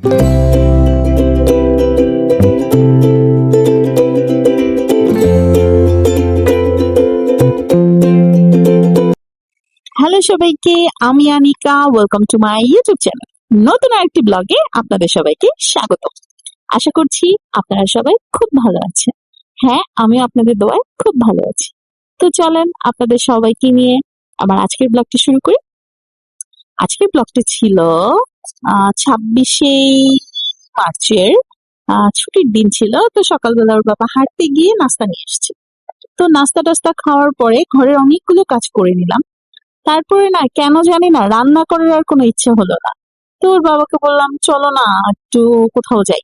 Hello সবাইকে, আমি Anika. Welcome to my YouTube channel. নতুন আরেকটি ব্লগে আপনাদের সবাইকে স্বাগত। আশা করছি আপনারা সবাই খুব ভালো আছেন। হ্যাঁ, আমিও আপনাদের দোয়ায় খুব ভালো আছি। তো চলেন আপনাদের সবাইকে নিয়ে আমার আজকের ব্লগটি শুরু করি। আজকের ব্লগটি ছিল 26শে মার্চের ছুটির দিন ছিল। তো সকালবেলা ওর বাবা হাঁটতে গিয়ে নাস্তা নিয়ে এসেছে। তো নাস্তা টাস্তা খাওয়ার পরে ঘরের অনেকগুলো কাজ করে নিলাম। তারপরে না কেন জানি না রান্না করার আর কোনো ইচ্ছে হলো না। তো ওর বাবাকে বললাম চলো না একটু কোথাও যাই।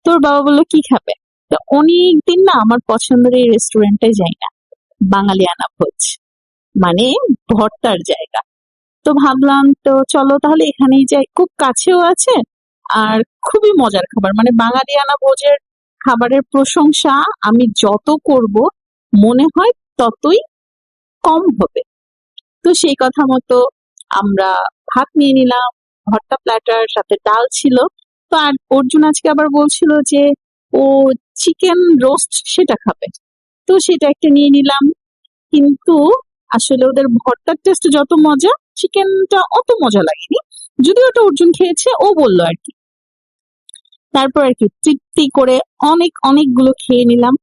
তো ওর বাবা বললো কি খাবে। তো অনেকদিন না আমার পছন্দের এই রেস্টুরেন্টে যাই না, বাঙালিয়ানা ভোজ, মানে ভর্তার জায়গা। তো ভাবলাম তো চলো তাহলে এখানেই যাই, খুব কাছেও আছে আর খুবই মজার খাবার, মানে বাঙালিয়ানা ভোজের খাবারের প্রশংসা আমি যত করব মনে হয় ততই কম হবে। তো সেই কথা মতো আমরা ভাত নিয়ে নিলাম, ভর্তা প্ল্যাটার, সাথে ডাল ছিল। তো আর অর্জুন আজকে আবার বলছিল যে ও চিকেন রোস্ট সেটা খাবে, তো সেটা একটা নিয়ে নিলাম। কিন্তু আসলে ওদের ভর্তার টেস্ট যত মজা, চিকেনটা অত মজা লাগেনি, যদিও ওটা অর্জুন খেয়েছে, ও বললো আর কি। তারপর আর কি তৃপ্তি করে অনেকগুলো খেয়ে নিলাম।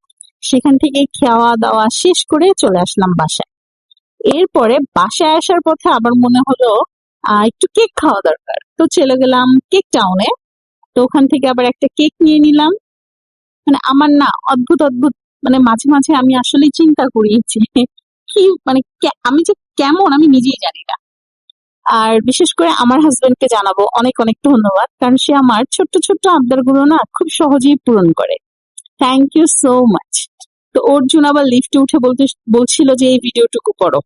সেখান থেকে খাওয়া দাওয়া শেষ করে চলে আসলাম বাসায়। এরপরে বাসায় আসার পথে আবার মনে হলো একটু কেক খাওয়া দরকার, তো চলে গেলাম কেক টাউনে। তো ওখান থেকে আবার একটা কেক নিয়ে নিলাম। মানে আমার না অদ্ভুত অদ্ভুত, মানে মাঝে মাঝে আমি আসলেই চিন্তা করি যে কি মানে আমি যে কেমন আমি নিজেই জানি না। আর বিশেষ করে আমার হাজবেন্ডকে জানাবো অনেক অনেক ধন্যবাদ, কারণ সে আমার ছোট্ট ছোট্ট আবদারগুলো না খুব সহজেই পূরণ করে। Thank you so much. তো অর্জুন আবার লিফটে উঠে বলছিল যে এই ভিডিওটুকু করো।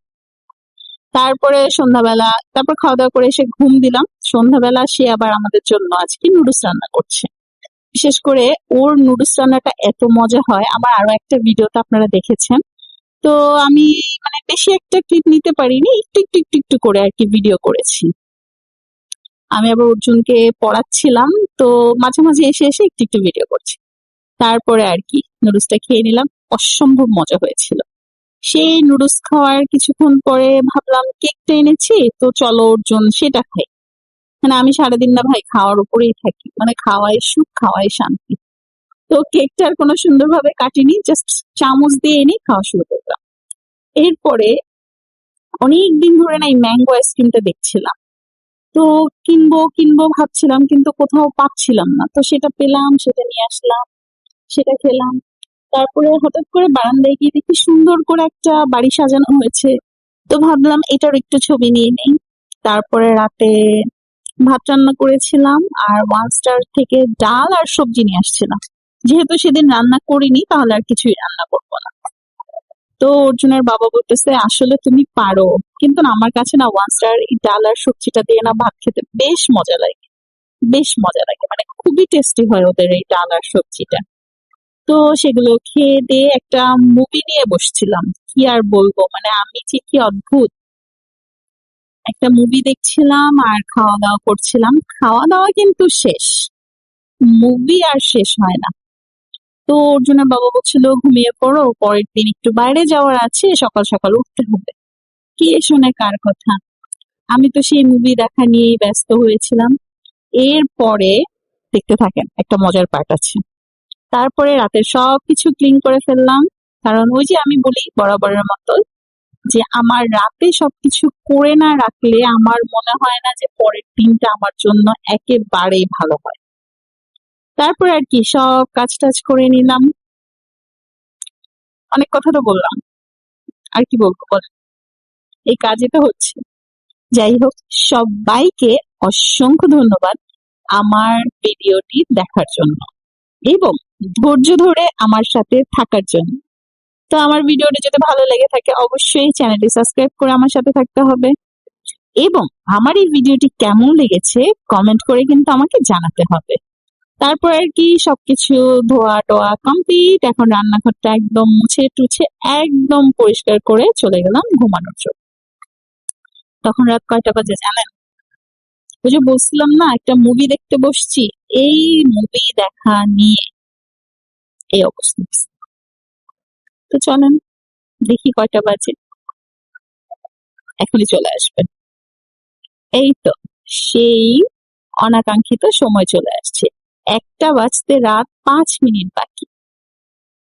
তারপরে সন্ধ্যাবেলা, তারপর খাওয়া দাওয়া করে এসে ঘুম দিলাম। সন্ধ্যাবেলা সে আবার আমাদের জন্য আজকে নুডলস রান্না করছে। বিশেষ করে ওর নুডলস রান্নাটা এত মজা হয়, আমার আরো একটা ভিডিওতে আপনারা দেখেছেন। তো আমি মানে বেশি একটা ক্লিপ নিতে পারিনি, একটু একটু একটু একটু করে আর কি ভিডিও করেছি। আমি আবার অর্জুনকে পড়াচ্ছিলাম, তো মাঝে মাঝে এসে এসে একটু একটু ভিডিও করছি। তারপরে আর কি নুডলসটা খেয়ে নিলাম, অসম্ভব মজা হয়েছিল। সেই নুডলস খাওয়ার কিছুক্ষণ পরে ভাবলাম কেকটা এনেছি, তো চলো অর্জুন সেটা খাই। মানে আমি সারাদিন না ভাই খাওয়ার উপরেই থাকি, মানে খাওয়াই সুখ, খাওয়াই শান্তি। তো কেকটা আর কোনো সুন্দরভাবে কাটিনি, জাস্ট চামচ দিয়ে এনে খাওয়া শুরু করলাম। এরপরে অনেকদিন ধরে না এই ম্যাঙ্গো আইসক্রিমটা দেখছিলাম, তো কিনবো কিনবো ভাবছিলাম, কিন্তু কোথাও পাচ্ছিলাম না। তো সেটা পেলাম, সেটা নিয়ে আসলাম, সেটা খেলাম। তারপরে হঠাৎ করে বারান্দায় গিয়ে দেখি সুন্দর করে একটা বাড়ি সাজানো হয়েছে, তো ভাবলাম এটার একটু ছবি নিয়ে নেই। তারপরে রাতে ভাত রান্না করেছিলাম, আর ওয়ান স্টার থেকে ডাল আর সবজি নিয়ে আসছিলাম। যেহেতু সেদিন রান্না করিনি তাহলে আর কিছুই রান্না করবো না। তো অর্জুনের বাবা বলতেছে আসলে তুমি পারো, কিন্তু না আমার কাছে না ওয়ান স্টার এই ডাল আর সবজিটা দিয়ে না ভাত খেতে বেশ মজা লাগে, বেশ মজা লাগে, মানে খুবই টেস্টি হয় ওদের এই ডাল আর সবজিটা। তো সেগুলো খেয়ে দিয়ে একটা মুভি নিয়ে বসছিলাম। কি আর বলবো, মানে আমি যে কি অদ্ভুত, একটা মুভি দেখছিলাম আর খাওয়া দাওয়া করছিলাম। খাওয়া দাওয়া কিন্তু শেষ, মুভি আর শেষ হয় না। তো অর্জুনের বাবা বলছিল ঘুমিয়ে পড়ো, পরের দিন একটু বাইরে যাওয়ার আছে, সকাল সকাল উঠতে হবে। কে শোনে কার কথা, আমি তো সেই মুভি দেখা নিয়েই ব্যস্ত হয়েছিলাম। এরপরে দেখতে থাকেন, একটা মজার পার্ট আছে। তারপরে রাতের সবকিছু ক্লিন করে ফেললাম, কারণ ওই যে আমি বলি বরাবরের মতো যে আমার রাতে সবকিছু করে না রাখলে আমার মনে হয় না যে পরের দিনটা আমার জন্য একেবারেই ভালো হয়। তারপরে আর কি সব কাজ টাজ করে নিলাম। অনেক কথা তো বললাম, আর কি বলবো বল, এই কাজই তো হচ্ছে। যাই হোক, সবাইকে অসংখ্য ধন্যবাদ আমার ভিডিওটি দেখার জন্য এবং ধৈর্য ধরে আমার সাথে থাকার জন্য। তো আমার ভিডিওটি যদি ভালো লেগে থাকে অবশ্যই চ্যানেলটি সাবস্ক্রাইব করে আমার সাথে থাকতে হবে, এবং আমার এই ভিডিওটি কেমন লেগেছে কমেন্ট করে কিন্তু আমাকে জানাতে হবে। তারপর আর কি সবকিছু ধোয়া টোয়া কমপ্লিট, এখন রান্নাঘরটা একদম মুছে টুছে একদম পরিষ্কার করে চলে গেলাম ঘুমানোর জন্য। তখন রাত কয়টা বাজে জানেন? ওই যে বলছিলাম না একটা মুভি দেখতে বসছি, এই মুভি দেখা নিয়ে এই অবস্থা হইছে। তো চলেন দেখি কয়টা বাজে, এখনই চলে আসবেন। এই তো সেই অনাকাঙ্ক্ষিত সময় চলে আসছে, 1টা বাজতে রাত 5 মিনিট বাকি।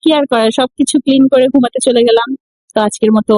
কি আর করার, সবকিছু ক্লিন করে ঘুমাতে চলে গেলাম। তো আজকের মতো